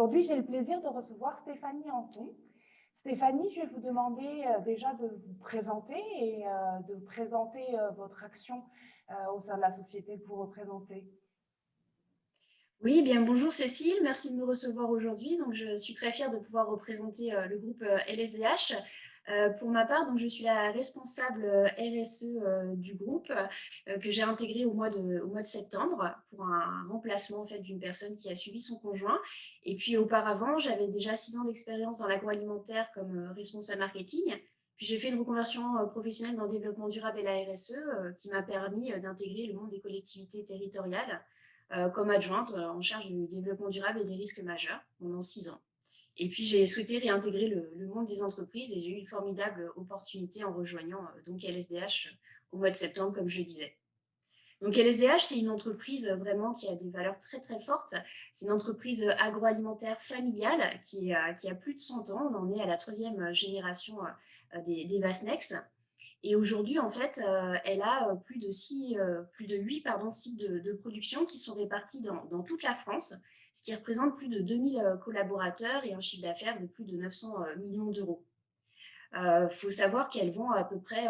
Aujourd'hui, j'ai le plaisir de recevoir Stéphanie Anton. Stéphanie, je vais vous demander déjà de vous présenter et de présenter votre action au sein de la société que vous représentez. Oui, bien bonjour Cécile, merci de me recevoir aujourd'hui. Donc, je suis très fière de pouvoir représenter le groupe LSDH. Pour ma part, donc, je suis la responsable RSE du groupe que j'ai intégré au mois de septembre pour un remplacement en fait, d'une personne qui a suivi son conjoint. Et puis auparavant, j'avais déjà 6 ans d'expérience dans l'agroalimentaire comme responsable marketing. Puis j'ai fait une reconversion professionnelle dans le développement durable et la RSE qui m'a permis d'intégrer le monde des collectivités territoriales comme adjointe en charge du développement durable et des risques majeurs pendant 6 ans. Et puis, j'ai souhaité réintégrer le monde des entreprises et j'ai eu une formidable opportunité en rejoignant donc LSDH au mois de septembre, comme je le disais. Donc, LSDH, c'est une entreprise vraiment qui a des valeurs très, très fortes. C'est une entreprise agroalimentaire familiale qui a plus de 100 ans. On en est à la troisième génération des Vasnex. Et aujourd'hui, en fait, elle a plus de 8 sites de production qui sont répartis dans toute la France, ce qui représente plus de 2000 collaborateurs et un chiffre d'affaires de plus de 900 millions d'euros. Il faut savoir qu'elles vendent à peu près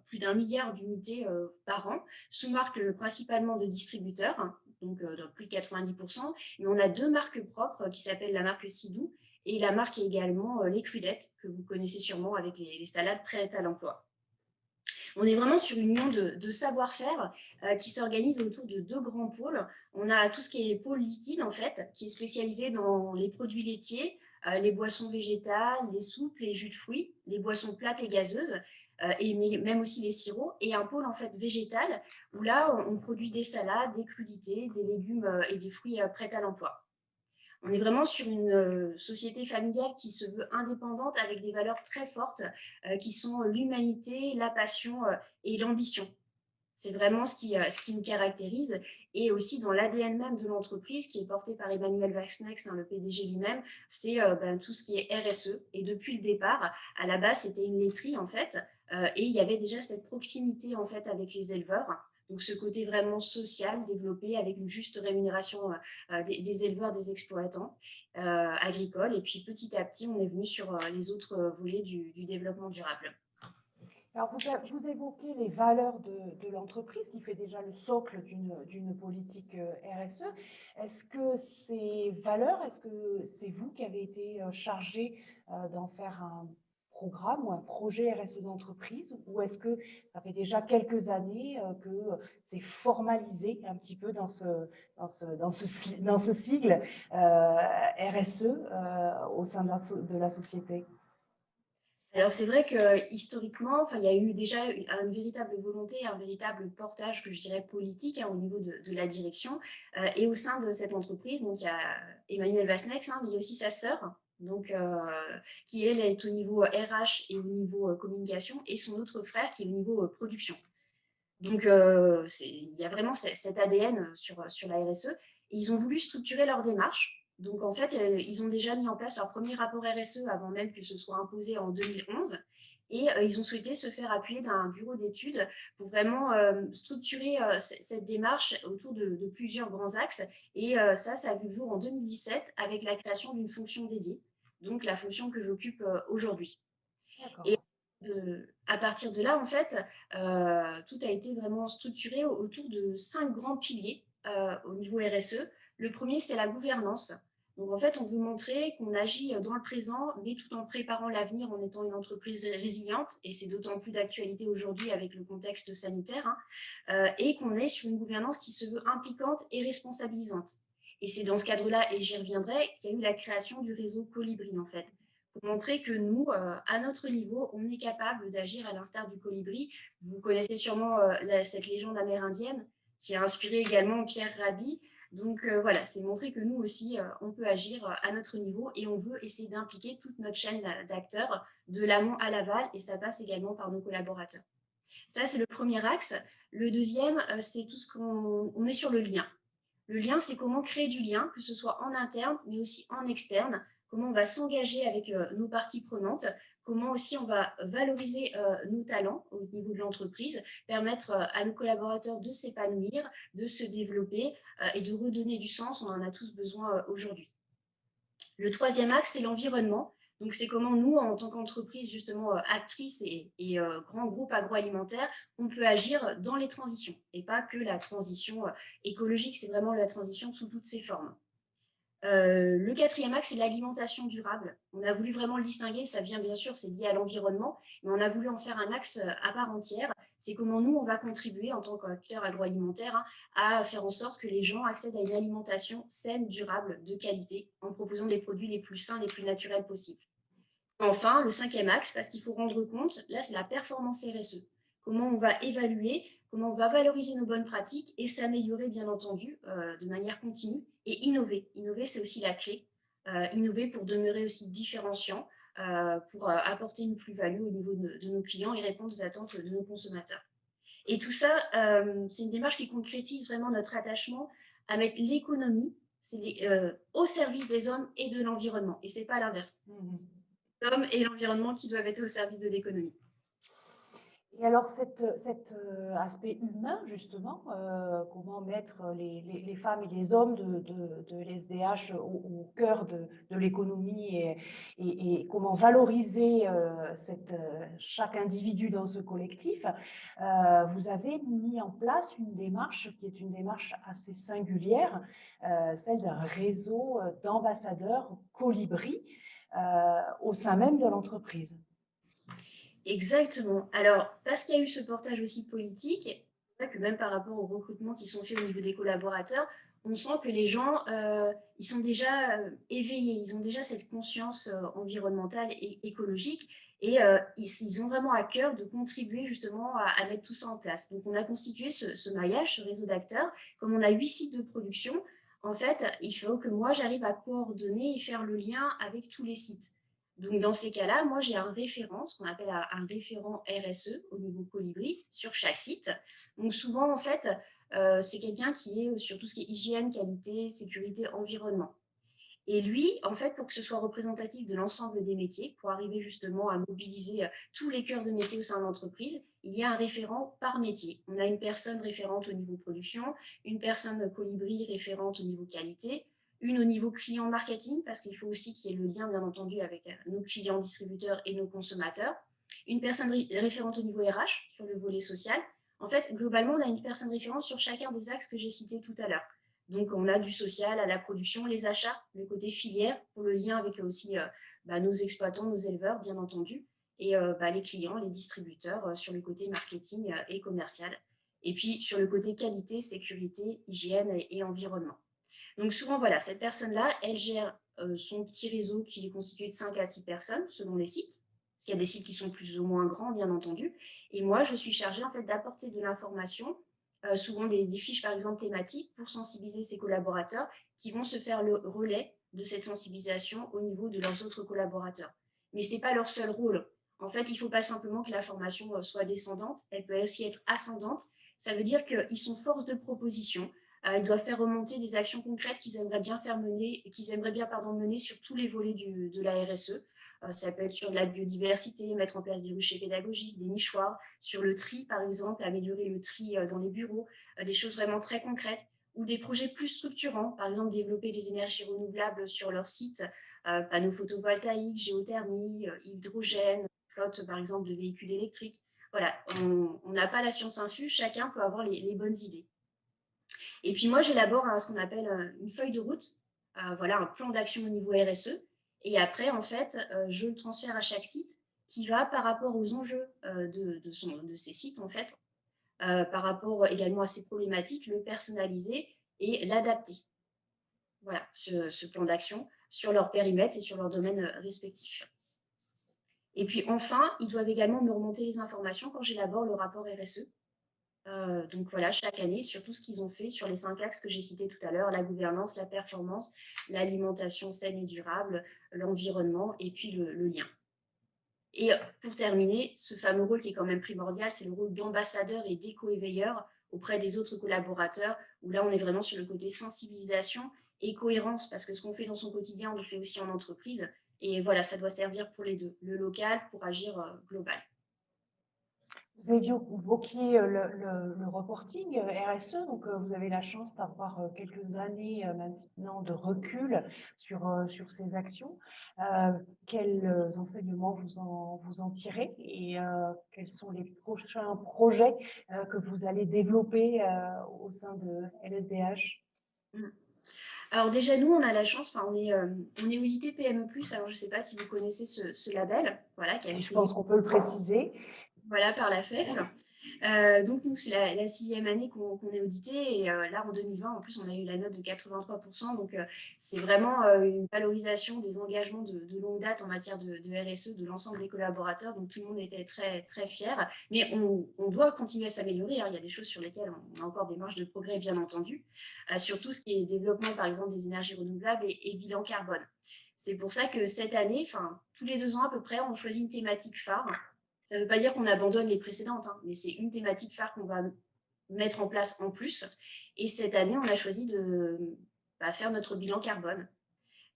plus d'1 milliard d'unités par an, sous marque principalement de distributeurs, donc dans plus de 90%. Mais on a deux marques propres qui s'appellent la marque Sidou et la marque également Les Crudettes, que vous connaissez sûrement avec les salades prêtes à l'emploi. On est vraiment sur une union de savoir-faire qui s'organise autour de deux grands pôles. On a tout ce qui est pôle liquide, en fait, qui est spécialisé dans les produits laitiers, les boissons végétales, les soupes, les jus de fruits, les boissons plates et gazeuses, et même aussi les sirops. Et un pôle, en fait, végétal, où là, on produit des salades, des crudités, des légumes et des fruits prêts à l'emploi. On est vraiment sur une société familiale qui se veut indépendante avec des valeurs très fortes qui sont l'humanité, la passion et l'ambition. C'est vraiment ce qui nous caractérise. Et aussi dans l'ADN même de l'entreprise, qui est porté par Emmanuel Vaxnex, le PDG lui-même, c'est tout ce qui est RSE. Et depuis le départ, à la base, c'était une laiterie, en fait. Et il y avait déjà cette proximité, en fait, avec les éleveurs. Donc, ce côté vraiment social développé avec une juste rémunération des éleveurs, des exploitants agricoles. Et puis, petit à petit, on est venu sur les autres volets du développement durable. Alors, vous évoquez les valeurs de l'entreprise qui fait déjà le socle d'une politique RSE. Est-ce que ces valeurs, est-ce que c'est vous qui avez été chargé d'en faire un programme ou un projet RSE d'entreprise, ou est-ce que ça fait déjà quelques années que c'est formalisé un petit peu dans ce sigle RSE au sein de la société? Alors c'est vrai que historiquement, il y a eu déjà une véritable volonté, un véritable portage que je dirais politique au niveau de la direction et au sein de cette entreprise. Donc il y a Emmanuel Vasnex, mais il y a aussi sa sœur, donc qui elle est au niveau RH et au niveau communication, et son autre frère qui est au niveau production. Donc il y a vraiment cet ADN sur la RSE. Et ils ont voulu structurer leur démarche. Donc, en fait, ils ont déjà mis en place leur premier rapport RSE avant même que ce soit imposé en 2011. Et ils ont souhaité se faire appuyer d'un bureau d'études pour vraiment structurer cette démarche autour de plusieurs grands axes. Et ça a vu le jour en 2017 avec la création d'une fonction dédiée, donc la fonction que j'occupe aujourd'hui. Et D'accord. à partir de là, en fait, tout a été vraiment structuré autour de 5 grands piliers au niveau RSE. Le premier, c'est la gouvernance. Donc, en fait, on veut montrer qu'on agit dans le présent, mais tout en préparant l'avenir en étant une entreprise résiliente. Et c'est d'autant plus d'actualité aujourd'hui avec le contexte sanitaire. Et qu'on est sur une gouvernance qui se veut impliquante et responsabilisante. Et c'est dans ce cadre-là, et j'y reviendrai, qu'il y a eu la création du réseau Colibri, en fait, pour montrer que nous, à notre niveau, on est capable d'agir à l'instar du colibri. Vous connaissez sûrement cette légende amérindienne qui a inspiré également Pierre Rabhi. Donc voilà, c'est montrer que nous aussi, on peut agir à notre niveau et on veut essayer d'impliquer toute notre chaîne d'acteurs de l'amont à l'aval et ça passe également par nos collaborateurs. Ça, c'est le premier axe. Le deuxième, c'est tout ce qu'on est sur le lien. Le lien, c'est comment créer du lien, que ce soit en interne, mais aussi en externe, comment on va s'engager avec nos parties prenantes, comment aussi on va valoriser nos talents au niveau de l'entreprise, permettre à nos collaborateurs de s'épanouir, de se développer et de redonner du sens. On en a tous besoin aujourd'hui. Le troisième axe, c'est l'environnement. Donc, c'est comment nous, en tant qu'entreprise, justement, actrice et grand groupe agroalimentaire, on peut agir dans les transitions et pas que la transition écologique, c'est vraiment la transition sous toutes ses formes. Le quatrième axe, c'est l'alimentation durable. On a voulu vraiment le distinguer, ça vient bien sûr, c'est lié à l'environnement, mais on a voulu en faire un axe à part entière. C'est comment nous, on va contribuer en tant qu'acteur agroalimentaire à faire en sorte que les gens accèdent à une alimentation saine, durable, de qualité, en proposant des produits les plus sains, les plus naturels possibles. Enfin, le cinquième axe, parce qu'il faut rendre compte, là, c'est la performance RSE. Comment on va évaluer, comment on va valoriser nos bonnes pratiques et s'améliorer, bien entendu, de manière continue et innover. Innover, c'est aussi la clé. Innover pour demeurer aussi différenciant, pour apporter une plus-value au niveau de nos clients et répondre aux attentes de nos consommateurs. Et tout ça, c'est une démarche qui concrétise vraiment notre attachement à mettre l'économie au service des hommes et de l'environnement. Et ce n'est pas l'inverse. L'homme et l'environnement qui doivent être au service de l'économie. Et alors, cet aspect humain, justement, comment mettre les femmes et les hommes de l'SDH au cœur de l'économie et comment valoriser chaque individu dans ce collectif, vous avez mis en place une démarche qui est une démarche assez singulière, celle d'un réseau d'ambassadeurs Colibri au sein même de l'entreprise. Exactement. Alors, parce qu'il y a eu ce portage aussi politique, c'est vrai que même par rapport aux recrutements qui sont faits au niveau des collaborateurs, on sent que les gens, ils sont déjà éveillés, ils ont déjà cette conscience environnementale et écologique, et ils ont vraiment à cœur de contribuer justement à mettre tout ça en place. Donc, on a constitué ce maillage, ce réseau d'acteurs. Comme on a 8 sites de production, en fait, il faut que moi, j'arrive à coordonner et faire le lien avec tous les sites. Donc, dans ces cas-là, moi, j'ai un référent, ce qu'on appelle un référent RSE au niveau Colibri sur chaque site. Donc, souvent, en fait, c'est quelqu'un qui est sur tout ce qui est hygiène, qualité, sécurité, environnement. Et lui, en fait, pour que ce soit représentatif de l'ensemble des métiers, pour arriver justement à mobiliser tous les cœurs de métier au sein de l'entreprise, il y a un référent par métier. On a une personne référente au niveau production, une personne Colibri référente au niveau qualité, une au niveau client marketing, parce qu'il faut aussi qu'il y ait le lien, bien entendu, avec nos clients distributeurs et nos consommateurs, une personne référente au niveau RH sur le volet social. En fait, globalement, on a une personne référente sur chacun des axes que j'ai cités tout à l'heure. Donc, on a du social à la production, les achats, le côté filière, pour le lien avec aussi nos exploitants, nos éleveurs, bien entendu, et les clients, les distributeurs sur le côté marketing et commercial. Et puis, sur le côté qualité, sécurité, hygiène et environnement. Donc, souvent, voilà, cette personne-là, elle gère son petit réseau qui est constitué de 5 à 6 personnes, selon les sites. Parce qu'il y a des sites qui sont plus ou moins grands, bien entendu. Et moi, je suis chargée, en fait, d'apporter de l'information, souvent des fiches, par exemple, thématiques, pour sensibiliser ses collaborateurs qui vont se faire le relais de cette sensibilisation au niveau de leurs autres collaborateurs. Mais ce n'est pas leur seul rôle. En fait, il ne faut pas simplement que la formation soit descendante, elle peut aussi être ascendante. Ça veut dire qu'ils sont force de proposition. Ils doivent faire remonter des actions concrètes qu'ils aimeraient bien mener sur tous les volets de la RSE. Ça peut être sur de la biodiversité, mettre en place des ruchers pédagogiques, des nichoirs, sur le tri par exemple, améliorer le tri dans les bureaux, des choses vraiment très concrètes, ou des projets plus structurants, par exemple développer des énergies renouvelables sur leur site, panneaux photovoltaïques, géothermie, hydrogène, flotte par exemple de véhicules électriques. Voilà, on n'a pas la science infuse, chacun peut avoir les bonnes idées. Et puis moi, j'élabore ce qu'on appelle une feuille de route, voilà, un plan d'action au niveau RSE. Et après, en fait, je le transfère à chaque site qui va par rapport aux enjeux de ces sites, en fait, par rapport également à ces problématiques, le personnaliser et l'adapter. Voilà, ce plan d'action sur leur périmètre et sur leur domaine respectif. Et puis enfin, ils doivent également me remonter les informations quand j'élabore le rapport RSE. Donc voilà, chaque année, sur tout ce qu'ils ont fait sur les 5 axes que j'ai cités tout à l'heure, la gouvernance, la performance, l'alimentation saine et durable, l'environnement et puis le lien. Et pour terminer, ce fameux rôle qui est quand même primordial, c'est le rôle d'ambassadeur et d'éco-éveilleur auprès des autres collaborateurs, où là, on est vraiment sur le côté sensibilisation et cohérence, parce que ce qu'on fait dans son quotidien, on le fait aussi en entreprise. Et voilà, ça doit servir pour les deux, le local pour agir global. Vous évoquiez le reporting RSE, donc vous avez la chance d'avoir quelques années maintenant de recul sur ces actions. Quels enseignements vous en tirez et quels sont les prochains projets que vous allez développer au sein de LSDH? Mm. Alors déjà, nous, on a la chance, on est audité PME+, alors je ne sais pas si vous connaissez ce label, voilà, qui a Et je été pense qu'on peut le préciser. voilà, par la FEF. Donc, nous, c'est la 6e année qu'on est audité. Et là, en 2020, en plus, on a eu la note de 83%. Donc, c'est vraiment une valorisation des engagements de longue date en matière de RSE de l'ensemble des collaborateurs. Donc, tout le monde était très, très fier. Mais on doit continuer à s'améliorer, hein. Il y a des choses sur lesquelles on a encore des marges de progrès, bien entendu. Surtout ce qui est développement, par exemple, des énergies renouvelables et bilan carbone. C'est pour ça que cette année, tous les 2 ans à peu près, on choisit une thématique phare. Ça ne veut pas dire qu'on abandonne les précédentes, hein, mais c'est une thématique phare qu'on va mettre en place en plus. Et cette année, on a choisi de faire notre bilan carbone.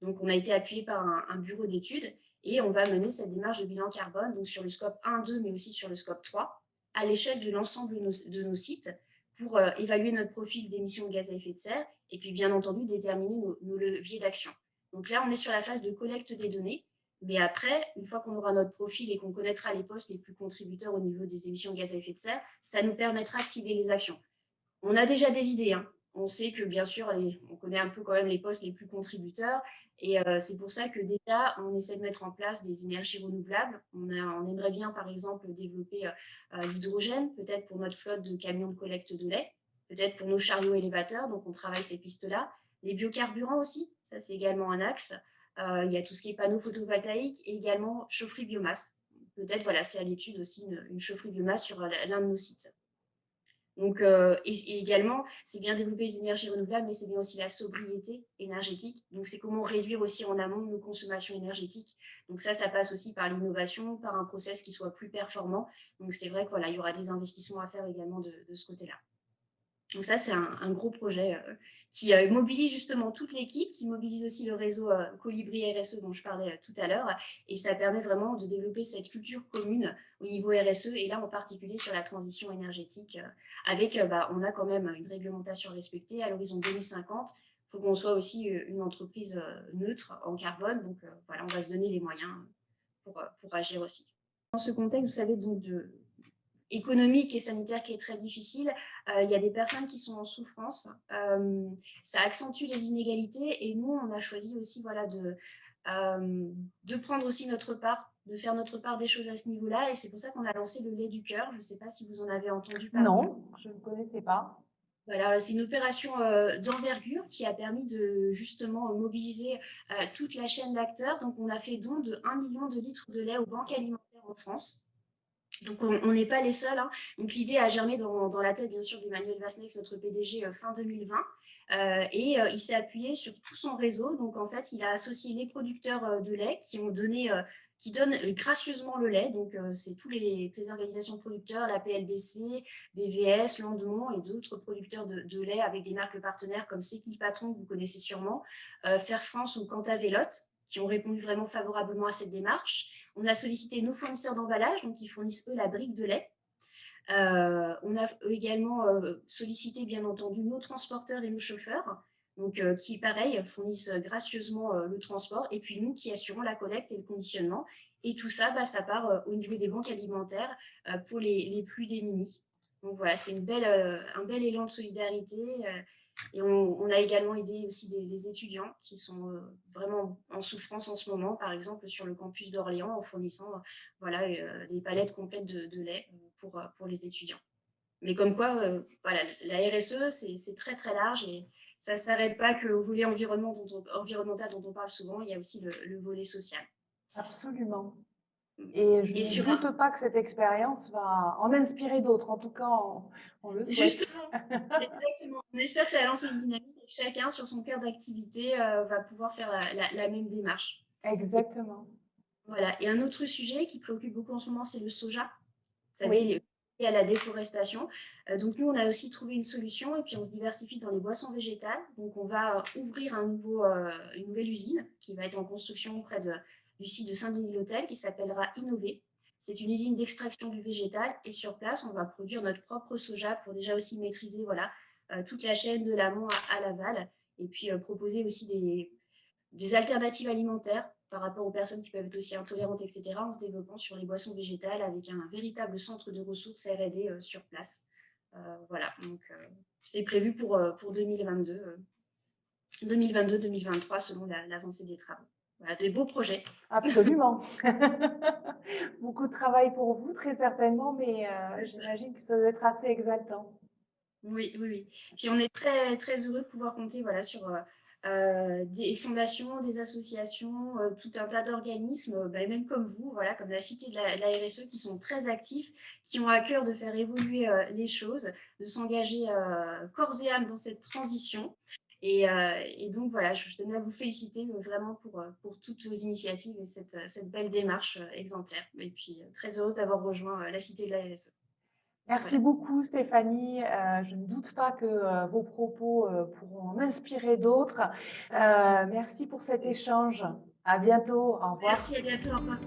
Donc, on a été appuyé par un bureau d'études et on va mener cette démarche de bilan carbone donc sur le scope 1, 2, mais aussi sur le scope 3, à l'échelle de l'ensemble de nos sites pour évaluer notre profil d'émissions de gaz à effet de serre et puis, bien entendu, déterminer nos leviers d'action. Donc là, on est sur la phase de collecte des données. Mais après, une fois qu'on aura notre profil et qu'on connaîtra les postes les plus contributeurs au niveau des émissions de gaz à effet de serre, ça nous permettra de cibler les actions. On a déjà des idées, hein. On sait que bien sûr, on connaît un peu quand même les postes les plus contributeurs. Et c'est pour ça que déjà, on essaie de mettre en place des énergies renouvelables. On aimerait bien, par exemple, développer l'hydrogène, peut-être pour notre flotte de camions de collecte de lait, peut-être pour nos chariots élévateurs. Donc, on travaille ces pistes-là. Les biocarburants aussi, ça c'est également un axe. Il y a tout ce qui est panneaux photovoltaïques et également chaufferie biomasse. Peut-être, voilà, c'est à l'étude aussi une chaufferie biomasse sur l'un de nos sites. Donc, et également, c'est bien développer les énergies renouvelables, mais c'est bien aussi la sobriété énergétique. Donc, c'est comment réduire aussi en amont nos consommations énergétiques. Donc, ça passe aussi par l'innovation, par un process qui soit plus performant. Donc, c'est vrai que voilà, il y aura des investissements à faire également de ce côté-là. Donc ça, c'est un gros projet qui mobilise justement toute l'équipe, qui mobilise aussi le réseau Colibri RSE dont je parlais tout à l'heure. Et ça permet vraiment de développer cette culture commune au niveau RSE, et là en particulier sur la transition énergétique, avec, on a quand même une réglementation respectée à l'horizon 2050. Il faut qu'on soit aussi une entreprise neutre en carbone. Donc voilà, on va se donner les moyens pour agir aussi. Dans ce contexte, vous savez, donc économique et sanitaire qui est très difficile, il y a des personnes qui sont en souffrance, ça accentue les inégalités et nous, on a choisi aussi voilà, de prendre aussi notre part, de faire notre part des choses à ce niveau-là et c'est pour ça qu'on a lancé le lait du cœur. Je ne sais pas si vous en avez entendu parler. Non, je ne connaissais pas. Voilà, c'est une opération d'envergure qui a permis de justement mobiliser toute la chaîne d'acteurs. Donc, on a fait don de 1 million de litres de lait aux banques alimentaires en France. Donc, on n'est pas les seuls, hein. Donc, l'idée a germé dans la tête, bien sûr, d'Emmanuel Vasnex, notre PDG, fin 2020. Il s'est appuyé sur tout son réseau. Donc, en fait, il a associé les producteurs de lait qui donnent gracieusement le lait. Donc, c'est toutes les organisations de producteurs, la PLBC, BVS, Landemont et d'autres producteurs de lait avec des marques partenaires comme C'est qui le patron, que vous connaissez sûrement, Fair France ou Cantavélote, qui ont répondu vraiment favorablement à cette démarche. On a sollicité nos fournisseurs d'emballage, donc ils fournissent eux la brique de lait. On a également sollicité bien entendu nos transporteurs et nos chauffeurs, donc qui pareil fournissent gracieusement le transport, et puis nous qui assurons la collecte et le conditionnement. Et tout ça, ça part au niveau des banques alimentaires pour les plus démunis. Donc voilà, c'est un bel élan de solidarité. Et on a également aidé aussi les étudiants qui sont vraiment en souffrance en ce moment, par exemple sur le campus d'Orléans, en fournissant des palettes complètes de lait pour les étudiants. Mais comme quoi, voilà, la RSE, c'est très très large et ça ne s'arrête pas qu'au volet environnemental dont on parle souvent, il y a aussi le volet social. Absolument. Et je ne doute pas que cette expérience va en inspirer d'autres. En tout cas, on le souhaite. Justement, exactement. On espère que ça va lancer une dynamique et que chacun, sur son cœur d'activité, va pouvoir faire la même démarche. Exactement. Voilà. Et un autre sujet qui préoccupe beaucoup en ce moment, c'est le soja. Vous savez, Oui. lié à la déforestation. Donc, nous, on a aussi trouvé une solution et puis on se diversifie dans les boissons végétales. Donc, on va ouvrir une nouvelle usine qui va être en construction près du site de Saint-Denis-l'Hôtel qui s'appellera Innover. C'est une usine d'extraction du végétal et sur place, on va produire notre propre soja pour déjà aussi maîtriser voilà, toute la chaîne de l'amont à l'aval et puis proposer aussi des alternatives alimentaires par rapport aux personnes qui peuvent être aussi intolérantes, etc., en se développant sur les boissons végétales avec un véritable centre de ressources R&D sur place. Voilà, donc c'est prévu pour 2022-2023 selon l'avancée des travaux. Voilà, des beaux projets. Absolument. Beaucoup de travail pour vous, très certainement, mais j'imagine que ça doit être assez exaltant. Oui, oui, oui. Puis on est très, très heureux de pouvoir compter voilà, sur des fondations, des associations, tout un tas d'organismes, bah, même comme vous, voilà, comme la Cité de la RSE, qui sont très actifs, qui ont à cœur de faire évoluer les choses, de s'engager corps et âme dans cette transition. Et donc voilà, je tenais à vous féliciter vraiment pour toutes vos initiatives et cette belle démarche exemplaire. Et puis très heureuse d'avoir rejoint la Cité de la RSE. Merci Voilà. beaucoup, Stéphanie. Je ne doute pas que vos propos pourront en inspirer d'autres. Merci pour cet échange. À bientôt. Au revoir. Merci, à bientôt, au revoir.